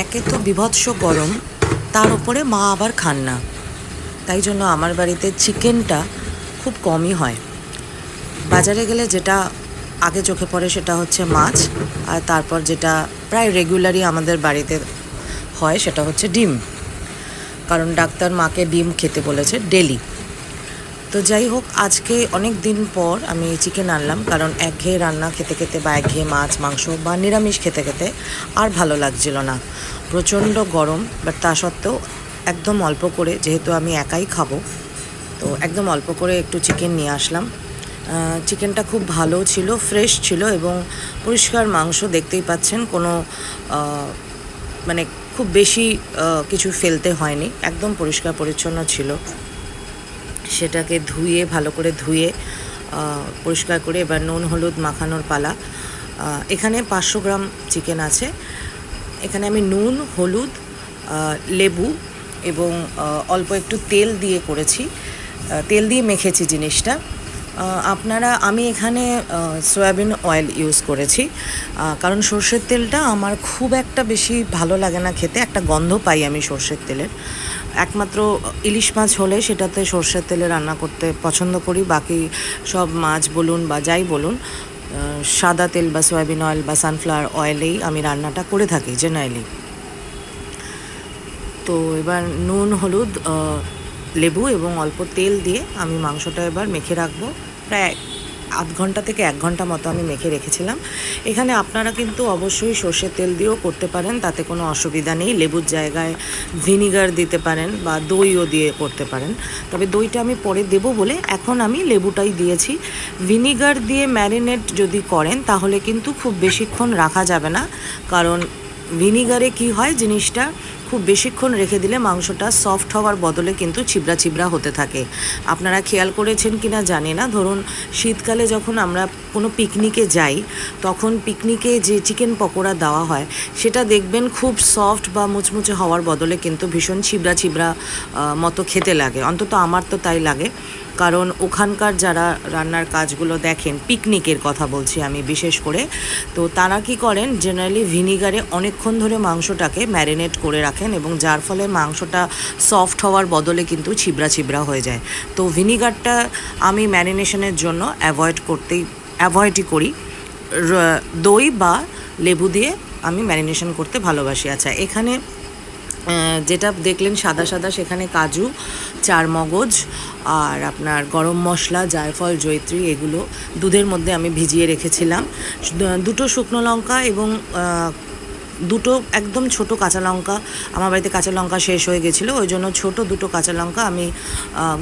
একে তো বীভৎস গরম, তার উপরে মা আবার খান না, তাই জন্য আমার বাড়িতে চিকেনটা খুব কমই হয়। বাজারে গেলে যেটা আগে চোখে পড়ে সেটা হচ্ছে মাছ, আর তারপর যেটা প্রায় রেগুলারই আমাদের বাড়িতে হয় সেটা হচ্ছে ডিম, কারণ ডাক্তার মাকে ডিম খেতে বলেছে ডেলি। তো যাই হোক, আজকে অনেক দিন পর আমি চিকেন আনলাম, কারণ একঘেয়ে রান্না খেতে খেতে বা একঘেয়ে মাছ মাংস বা নিরামিষ খেতে খেতে আর ভালো লাগছিল না। প্রচণ্ড গরম, বাট তা সত্ত্বেও একদম অল্প করে, যেহেতু আমি একাই খাবো, তো একদম অল্প করে একটু চিকেন নিয়ে আসলাম। চিকেনটা খুব ভালো ছিল, ফ্রেশ ছিল এবং পরিষ্কার মাংস, দেখতেই পাচ্ছেন কোনো মানে খুব বেশি কিছু ফেলতে হয়নি, একদম পরিষ্কার পরিচ্ছন্ন ছিল। সেটাকে ধুয়ে ভালো করে পরিষ্কার করে এবার নুন হলুদ মাখানোর পালা। এখানে 500 গ্রাম চিকেন আছে। এখানে আমি নুন হলুদ লেবু এবং অল্প একটু তেল দিয়ে করেছি, তেল দিয়ে মেখেছি জিনিসটা। আমি এখানে সয়াবিন অয়েল ইউজ করেছি, কারণ সর্ষের তেলটা আমার খুব একটা বেশি ভালো লাগে না খেতে, একটা গন্ধ পাই আমি সর্ষের তেলের। একমাত্র ইলিশ মাছ হলে সেটাতে সর্ষের তেলে রান্না করতে পছন্দ করি, বাকি সব মাছ বলুন বা যাই বলুন সাদা তেল বা সয়াবিন অয়েল বা সানফ্লাওয়ার অয়েলেই আমি রান্নাটা করে থাকি জেনারেলি। তো এবার নুন হলুদ লেবু এবং অল্প তেল দিয়ে আমি মাংসটা এবার মেখে রাখবো। প্রায় আধ ঘন্টা থেকে 1 ঘন্টা মতো আমি মেখে রেখেছিলাম। এখানে আপনারা কিন্তু অবশ্যই সর্ষের তেল দিয়েও করতে পারেন, তাতে কোনো অসুবিধা নেই। লেবুর জায়গায় ভিনিগার দিতে পারেন বা দইও দিয়ে করতে পারেন, তবে দইটা আমি পরে দেবো বলে এখন আমি লেবুটাই দিয়েছি। ভিনিগার দিয়ে ম্যারিনেট যদি করেন তাহলে কিন্তু খুব বেশিক্ষণ রাখা যাবে না, কারণ ভিনিগারে কি হয়, জিনিসটা খুব বেশিক্ষণ রেখে দিলে মাংসটা সফট হওয়ার বদলে কিন্তু ছিবড়া ছিবড়া হতে থাকে। আপনারা খেয়াল করেছেন কি না জানি না, ধরুন শীতকালে যখন আমরা কোনো পিকনিকে যাই, তখন পিকনিকে যে চিকেন পকোড়া দেওয়া হয় সেটা দেখবেন খুব সফট বা মুচমুচে হওয়ার বদলে কিন্তু ভীষণ ছিবড়া ছিবড়া মতো খেতে লাগে। অন্তত আমার তো তাই লাগে, কারণ ওখানকার যারা রান্নার কাজগুলো দেখেন, পিকনিকের কথা বলছি আমি বিশেষ করে, তো তারা কি করেন, জেনারেলি ভিনিগারে অনেকক্ষণ ধরে মাংসটাকে ম্যারিনেট করে রাখেন এবং যার ফলে মাংসটা সফট হওয়ার বদলে কিন্তু ছিবড়া ছিবড়া হয়ে যায়। তো ভিনিগারটা আমি ম্যারিনেশনের জন্য অ্যাভয়েডই করি। দই বা লেবু দিয়ে আমি ম্যারিনেশন করতে ভালোবাসি। আচ্ছা, এখানে যেটা দেখলেন সাদা সাদা, সেখানে কাজু, চারমগজ আর আপনার গরম মশলা, জায়ফল, জয়িত্রী, এগুলো দুধের মধ্যে আমি ভিজিয়ে রেখেছিলাম। 2টো শুকনো লঙ্কা এবং 2টো একদম ছোট কাঁচা লঙ্কা, আমার বাড়িতে কাঁচা লঙ্কা শেষ হয়ে গেছিলো, ওই জন্য ছোটো 2টো কাঁচা লঙ্কা আমি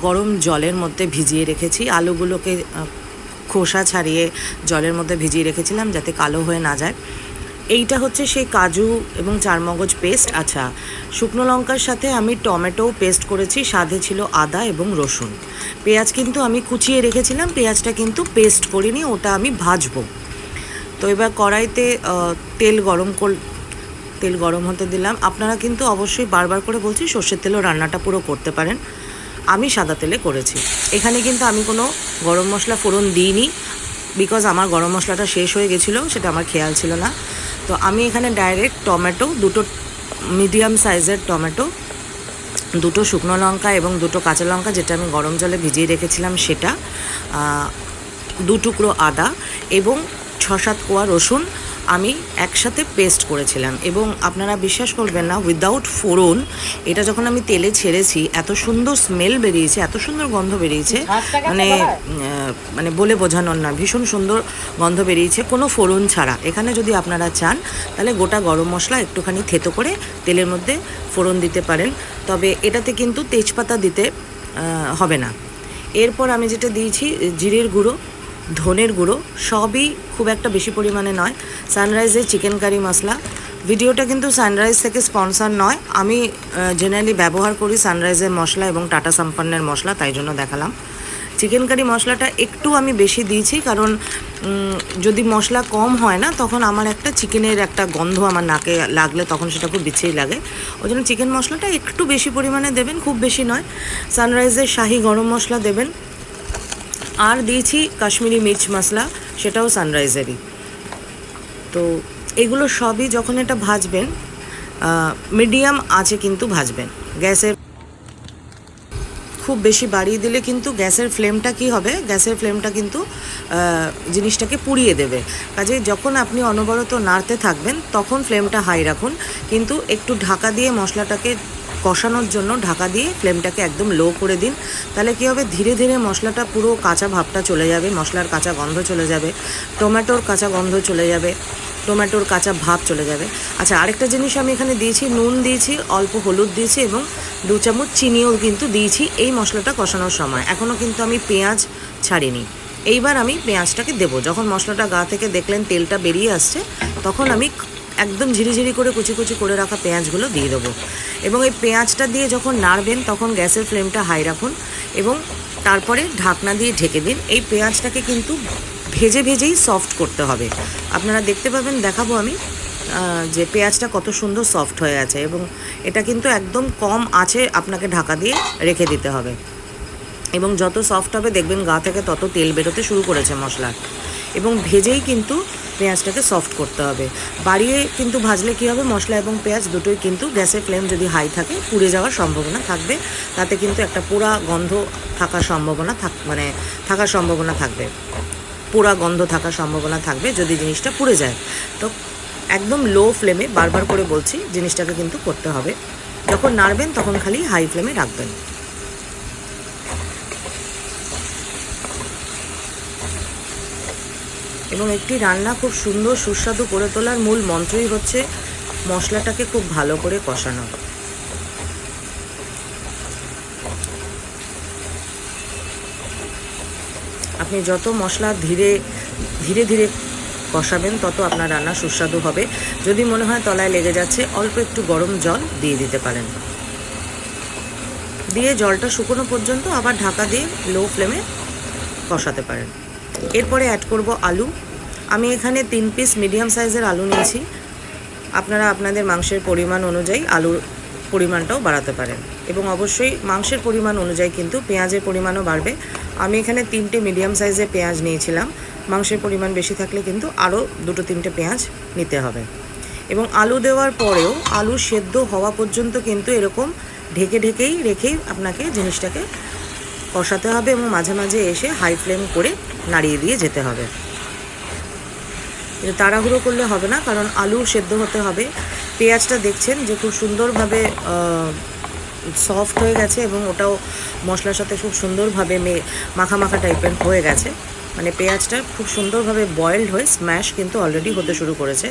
গরম জলের মধ্যে ভিজিয়ে রেখেছি। আলুগুলোকে খোসা ছাড়িয়ে জলের মধ্যে ভিজিয়ে রেখেছিলাম যাতে কালো হয়ে না যায়। এইটা হচ্ছে সেই কাজু এবং চারমগজ পেস্ট। আচ্ছা, শুকনো লঙ্কার সাথে আমি টমেটোও পেস্ট করেছি, সাথে ছিল আদা এবং রসুন। পেঁয়াজ কিন্তু আমি কুচিয়ে রেখেছিলাম, পেঁয়াজটা কিন্তু পেস্ট করিনি, ওটা আমি ভাজবো। তো এবার কড়াইতে তেল গরম হতে দিলাম। আপনারা কিন্তু অবশ্যই, বারবার করে বলছি, সর্ষের তেলেও রান্নাটা পুরো করতে পারেন, আমি সাদা তেলে করেছি। এখানে কিন্তু আমি কোনো গরম মশলা ফোড়ন দিইনি, বিকজ আমার গরম মশলাটা শেষ হয়ে গেছিলো, সেটা আমার খেয়াল ছিল না। তো আমি এখানে ডাইরেক্ট টমেটো, 2টো মিডিয়াম সাইজের টমেটো, 2টো শুকনো লঙ্কা এবং 2টো কাঁচা লঙ্কা, যেটা আমি গরম জলে ভিজিয়ে রেখেছিলাম সেটা, 2 টুকরো আদা এবং 6-7 কোয়া রসুন আমি একসাথে পেস্ট করেছিলাম। এবং আপনারা বিশ্বাস করবেন না, উইদাউট ফোড়ন এটা যখন আমি তেলে ছেড়েছি, এত সুন্দর স্মেল বেরিয়েছে, এত সুন্দর গন্ধ বেরিয়েছে, মানে বলে বোঝানোর না, ভীষণ সুন্দর গন্ধ বেরিয়েছে কোনো ফোড়ন ছাড়া। এখানে যদি আপনারা চান তাহলে গোটা গরম মশলা একটুখানি থেতো করে তেলের মধ্যে ফোড়ন দিতে পারেন, তবে এটাতে কিন্তু তেজপাতা দিতে হবে না। এরপর আমি যেটা দিয়েছি, জিরের গুঁড়ো, ধনের গুঁড়ো, সবই খুব একটা বেশি পরিমাণে নয়। সানরাইজের চিকেন কারি মশলা, ভিডিওটা কিন্তু সানরাইজ থেকে স্পন্সর নয়, আমি জেনারেলি ব্যবহার করি সানরাইজের মশলা এবং টাটা সম্পন্নের মশলা, তাই জন্য দেখালাম। চিকেন কারি মশলাটা একটু আমি বেশি দিয়েছি, কারণ যদি মশলা কম হয় না, তখন আমার একটা চিকেনের একটা গন্ধ আমার নাকে লাগলে তখন সেটা খুব বিচ্ছিরি লাগে, ওই জন্য চিকেন মশলাটা একটু বেশি পরিমাণে দেবেন, খুব বেশি নয়। সানরাইজের শাহি গরম মশলা দেবেন, আর দিয়েছি কাশ্মীরি মির্চ মশলা, সেটাও সানরাইজেরই। তো এগুলো সবই যখন এটা ভাজবেন, মিডিয়াম আঁচে কিন্তু ভাজবেন। গ্যাসের খুব বেশি বাড়িয়ে দিলে কিন্তু গ্যাসের ফ্লেমটা কি হবে, গ্যাসের ফ্লেমটা কিন্তু জিনিসটাকে পুড়িয়ে দেবে। কাজে যখন আপনি অনবরত নাড়তে থাকবেন তখন ফ্লেমটা হাই রাখুন, কিন্তু একটু ঢাকা দিয়ে মশলাটাকে কষানোর জন্য ঢাকা দিয়ে ফ্লেমটাকে একদম লো করে দিন। তাহলে কী হবে, ধীরে ধীরে মশলাটা পুরো কাঁচা ভাবটা চলে যাবে, মশলার কাঁচা গন্ধ চলে যাবে, টমেটোর কাঁচা গন্ধ চলে যাবে, টমেটোর কাঁচা ভাব চলে যাবে। আচ্ছা, আরেকটা জিনিস আমি এখানে দিয়েছি, নুন দিয়েছি, অল্প হলুদ দিয়েছি এবং 2 চামচ চিনিও কিন্তু দিয়েছি এই মশলাটা কষানোর সময়। এখনও কিন্তু আমি পেঁয়াজ ছাড়িনি। এইবার আমি পেঁয়াজটাকে দেবো। যখন মশলাটা গা থেকে দেখলেন তেলটা বেরিয়ে আসছে, তখন আমি একদম ঝিরিঝিরি করে কুচি কুচি করে রাখা পেঁয়াজগুলো দিয়ে দেবো। এবং এই পেঁয়াজটা দিয়ে যখন নাড়বেন তখন গ্যাসের ফ্লেমটা হাই রাখুন এবং তারপরে ঢাকনা দিয়ে ঢেকে দিন। এই পেঁয়াজটাকে কিন্তু ভেজে ভেজেই সফট করতে হবে। আপনারা দেখতে পাবেন, দেখাবো আমি যে পেঁয়াজটা কত সুন্দর সফট হয়ে আছে, এবং এটা কিন্তু একদম কম আঁচে আপনাকে ঢাকা দিয়ে রেখে দিতে হবে। এবং যত সফট হবে দেখবেন গা থেকে তত তেল বেরোতে শুরু করেছে মশলার। এবং ভেজেই কিন্তু পেঁয়াজটাকে সফট করতে হবে। বাড়িয়ে কিন্তু ভাজলে কী হবে, মশলা এবং পেঁয়াজ দুটোই কিন্তু গ্যাসের ফ্লেম যদি হাই থাকে পুড়ে যাওয়ার সম্ভাবনা থাকবে, তাতে কিন্তু একটা পোড়া গন্ধ থাকার সম্ভাবনা থাকবে, পোড়া গন্ধ থাকার সম্ভাবনা থাকবে যদি জিনিসটা পুড়ে যায়। তো একদম লো ফ্লেমে, বারবার করে বলছি, জিনিসটাকে কিন্তু করতে হবে। যখন নাড়বেন তখন খালি হাই ফ্লেমে রাখবেন। এবং একটি রান্না খুব সুন্দর সুস্বাদু করে তোলার মূল মন্ত্রই হচ্ছে মশলাটাকে খুব ভালো করে কষানো। আপনি যত মশলা ধীরে ধীরে কষাবেন তত আপনার রান্না সুস্বাদু হবে। যদি মনে হয় তলায় লেগে যাচ্ছে, অল্প একটু গরম জল দিয়ে দিতে পারেন। দিয়ে জলটা শুকনো পর্যন্ত আবার ঢাকা দিয়ে লো ফ্লেমে কষাতে পারেন। এরপরে অ্যাড করব আলু। আমি এখানে 3 পিস মিডিয়াম সাইজের আলু নিয়েছি। আপনারা আপনাদের মাংসের পরিমাণ অনুযায়ী আলুর পরিমাণটাও বাড়াতে পারেন, এবং অবশ্যই মাংসের পরিমাণ অনুযায়ী কিন্তু পেঁয়াজের পরিমাণও বাড়বে। আমি এখানে 3টে মিডিয়াম সাইজের পেঁয়াজ নিয়েছিলাম। মাংসের পরিমাণ বেশি থাকলে কিন্তু আরও 2-3টে পেঁয়াজ নিতে হবে। এবং আলু দেওয়ার পরেও আলু সেদ্ধ হওয়া পর্যন্ত কিন্তু এরকম ঢেকেই রেখেই আপনাকে জিনিসটাকে কষাতে হবে, এবং মাঝে মাঝে এসে হাই ফ্লেম করে নাড়িয়ে দিয়ে যেতে হবে। কিন্তু তাড়াহুড়ো করলে হবে না, কারণ আলু সেদ্ধ হতে হবে। পেঁয়াজটা দেখছেন যে খুব সুন্দরভাবে সফট হয়ে গেছে, এবং ওটাও মশলার সাথে খুব সুন্দরভাবে মাখা টাইপের হয়ে গেছে। মানে পেঁয়াজটা খুব সুন্দরভাবে বয়েলড হয়ে স্ম্যাশ কিন্তু অলরেডি হতে শুরু করেছে।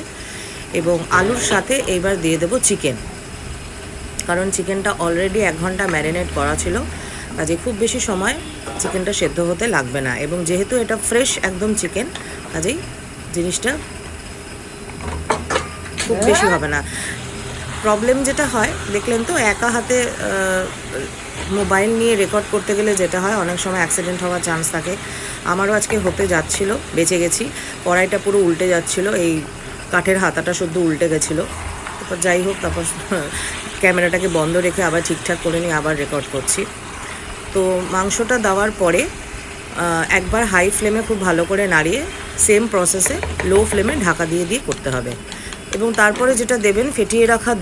এবং আলুর সাথে এইবার দিয়ে দেবো চিকেন, কারণ চিকেনটা অলরেডি 1 ঘন্টা ম্যারিনেট করা ছিল, কাজে খুব বেশি সময় চিকেনটা সেদ্ধ হতে লাগবে না। এবং যেহেতু এটা ফ্রেশ একদম চিকেন, কাজেই জিনিসটা খুব বেশি হবে না। প্রবলেম যেটা হয় দেখলেন তো, একা হাতে মোবাইল নিয়ে রেকর্ড করতে গেলে যেটা হয়, অনেক সময় অ্যাক্সিডেন্ট হওয়ার চান্স থাকে। আমারও আজকে হতে যাচ্ছিল, বেঁচে গেছি। কড়াইটা পুরো উল্টে যাচ্ছিল, এই কাঠের হাতাটা শুধু উল্টে গেছিলো। তারপর যাই হোক, তারপর ক্যামেরাটাকে বন্ধ রেখে আবার ঠিকঠাক করে নিয়ে আবার রেকর্ড করছি। তো মাংসটা দেওয়ার পরে একবার হাই ফ্লেমে খুব ভালো করে নাড়িয়ে সেম প্রসেসে লো ফ্লেমে ঢাকা দিয়ে করতে হবে। এবং তারপরে যেটা দেবেন, ফেটিয়ে রাখা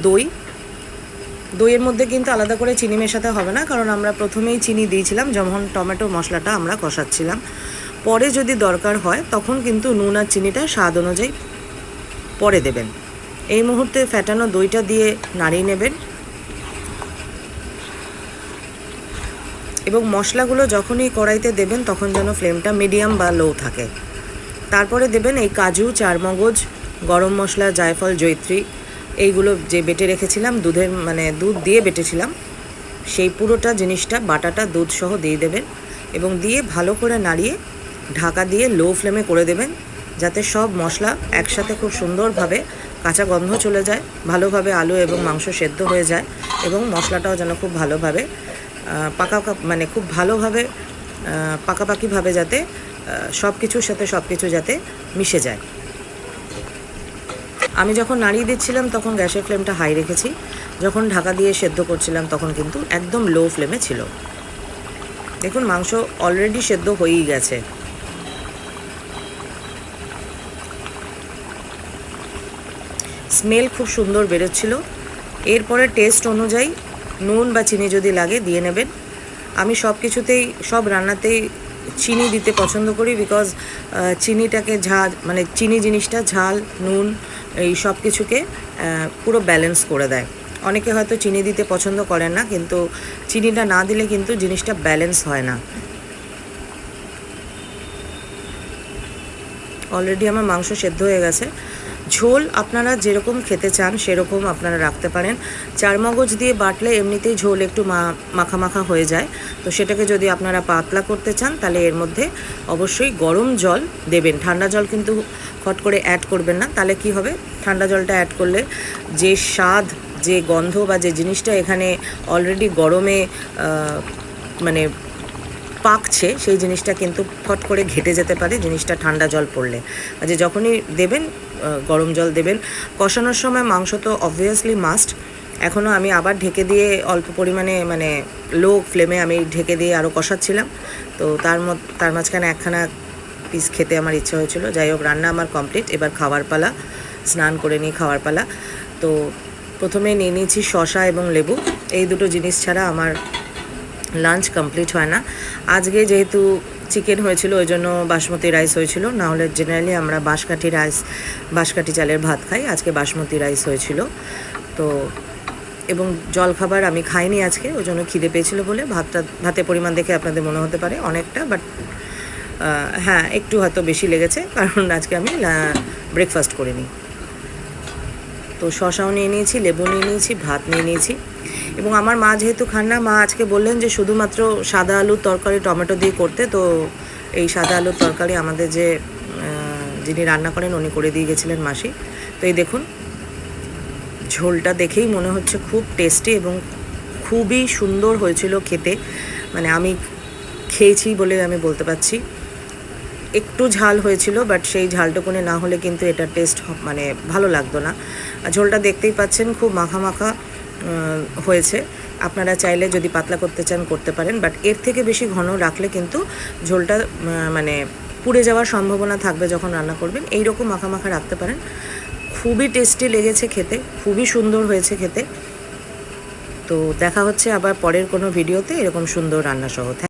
দইয়ের মধ্যে কিন্তু আলাদা করে চিনি মেশাতে হবে না, কারণ আমরা প্রথমেই চিনি দিয়েছিলাম যখন টমেটো মশলাটা আমরা কষাচ্ছিলাম। পরে যদি দরকার হয় তখন কিন্তু নুন আর চিনিটা স্বাদ অনুযায়ী পরে দেবেন। এই মুহূর্তে ফ্যাটানো দইটা দিয়ে নাড়িয়ে নেবেন। এবং মশলাগুলো যখনই কড়াইতে দেবেন তখন যেন ফ্লেমটা মিডিয়াম বা লো থাকে। তারপরে দেবেন এই কাজু, চারমগজ, গরম মশলা, জায়ফল, জয়িত্রী, এইগুলো যে বেটে রেখেছিলাম, দুধ দিয়ে বেটেছিলাম, সেই পুরোটা জিনিসটা বাটাটা দুধ সহ দিয়ে দেবেন। এবং দিয়ে ভালো করে নাড়িয়ে ঢাকা দিয়ে লো ফ্লেমে করে দেবেন, যাতে সব মশলা একসাথে খুব সুন্দরভাবে কাঁচা গন্ধ চলে যায়, ভালোভাবে আলু এবং মাংস সেদ্ধ হয়ে যায়, এবং মশলাটাও যেন খুব ভালোভাবে খুব ভালোভাবে পাকাপাকিভাবে যাতে সব কিছুর সাথে সব কিছু যাতে মিশে যায়। আমি যখন নাড়িয়ে দিচ্ছিলাম তখন গ্যাসের ফ্লেমটা হাই রেখেছি, যখন ঢাকা দিয়ে সেদ্ধ করছিলাম তখন কিন্তু একদম লো ফ্লেমে ছিল। দেখুন, মাংস অলরেডি সেদ্ধ হয়েই গেছে। স্মেল খুব সুন্দর বেরোচ্ছিল। এরপরে টেস্ট অনুযায়ী নুন বা চিনি যদি লাগে দিয়ে নেবেন। আমি সব কিছুতেই, সব রান্নাতেই চিনি দিতে পছন্দ করি, বিকজ চিনিটাকে ঝাল, মানে চিনি জিনিসটা ঝাল, নুন এই সব কিছুকে পুরো ব্যালেন্স করে দেয়। অনেকে হয়তো চিনি দিতে পছন্দ করেন না, কিন্তু চিনিটা না দিলে কিন্তু জিনিসটা ব্যালেন্স হয় না। অলরেডি আমার মাংস সেদ্ধ হয়ে গেছে। ঝোল আপনারা যেরকম খেতে চান সেরকম আপনারা রাখতে পারেন। চারমগজ দিয়ে বাটলে এমনিতেই ঝোল একটু মাখা মাখা হয়ে যায়, তো সেটাকে যদি আপনারা পাতলা করতে চান তাহলে এর মধ্যে অবশ্যই গরম জল দেবেন। ঠান্ডা জল কিন্তু ফট করে অ্যাড করবেন না, তাহলে কি হবে, ঠান্ডা জলটা অ্যাড করলে যে স্বাদ, যে গন্ধ বা যে জিনিসটা এখানে অলরেডি গরমে মানে পাকছে, সেই জিনিসটা কিন্তু ফট করে ঘেটে যেতে পারে জিনিসটা ঠান্ডা জল পড়লে। যে যখনই দেবেন গরম জল দেবেন। কষানোর সময় মাংস তো অবভিয়াসলি মাস্ট। এখনও আমি আবার ঢেকে দিয়ে অল্প পরিমাণে, মানে লো ফ্লেমে আমি ঢেকে দিয়ে আরও কষাচ্ছিলাম। তো তার মাঝখানে একখানা পিস খেতে আমার ইচ্ছা হয়েছিল। যাই হোক, রান্না আমার কমপ্লিট, এবার খাওয়ার পালা। স্নান করে নিই, খাওয়ার পালা। তো প্রথমে নিয়ে নিয়েছি শসা এবং লেবু। এই দুটো জিনিস ছাড়া আমার লাঞ্চ কমপ্লিট হয় না। আজকে যেহেতু চিকেন হয়েছিল ওই জন্য বাসমতি রাইস হয়েছিল, না হলে জেনারেলি আমরা বাঁশকাঠি চালের ভাত খাই। আজকে বাসমতি রাইস হয়েছিল। তো এবং জলখাবার আমি খাইনি আজকে, ওই জন্য খিদে পেয়েছিল বলে ভাতের পরিমাণ দেখে আপনাদের মনে হতে পারে অনেকটা, বাট হ্যাঁ একটু হয়তো বেশি লেগেছে, কারণ আজকে আমি ব্রেকফাস্ট করিনি। তো শসাও নিয়ে নিয়েছি, লেবু নিয়ে নিয়েছি, ভাত নিয়ে নিয়েছি। এবং আমার মা যেহেতু খান না, মা আজকে বললেন যে শুধুমাত্র সাদা আলুর তরকারি টমেটো দিয়ে করতে। তো এই সাদা আলুর তরকারি আমাদের যিনি রান্না করেন উনি করে দিয়ে গেছিলেন, মাসি। তো এই দেখুন, ঝোলটা দেখেই মনে হচ্ছে খুব টেস্টি এবং খুবই সুন্দর হয়েছিল খেতে। মানে আমি খেয়েছি বলে আমি বলতে পারছি। একটু ঝাল হয়েছিল, বাট সেই ঝালটুকুনে না হলে কিন্তু এটা টেস্ট মানে ভালো লাগতো না। ঝোলটা দেখতেই পাচ্ছেন খুব মাখা মাখা হয়েছে। আপনারা চাইলে যদি পাতলা করতে চান করতে পারেন, বাট এর থেকে বেশি ঘন রাখলে কিন্তু ঝোলটা মানে পুড়ে যাওয়ার সম্ভাবনা থাকবে যখন রান্না করবেন। এইরকম মাখা মাখা রাখতে পারেন। খুবই টেস্টি লেগেছে খেতে, খুবই সুন্দর হয়েছে খেতে। তো দেখা হচ্ছে আবার পরের কোনো ভিডিওতে এরকম সুন্দর রান্না সহ।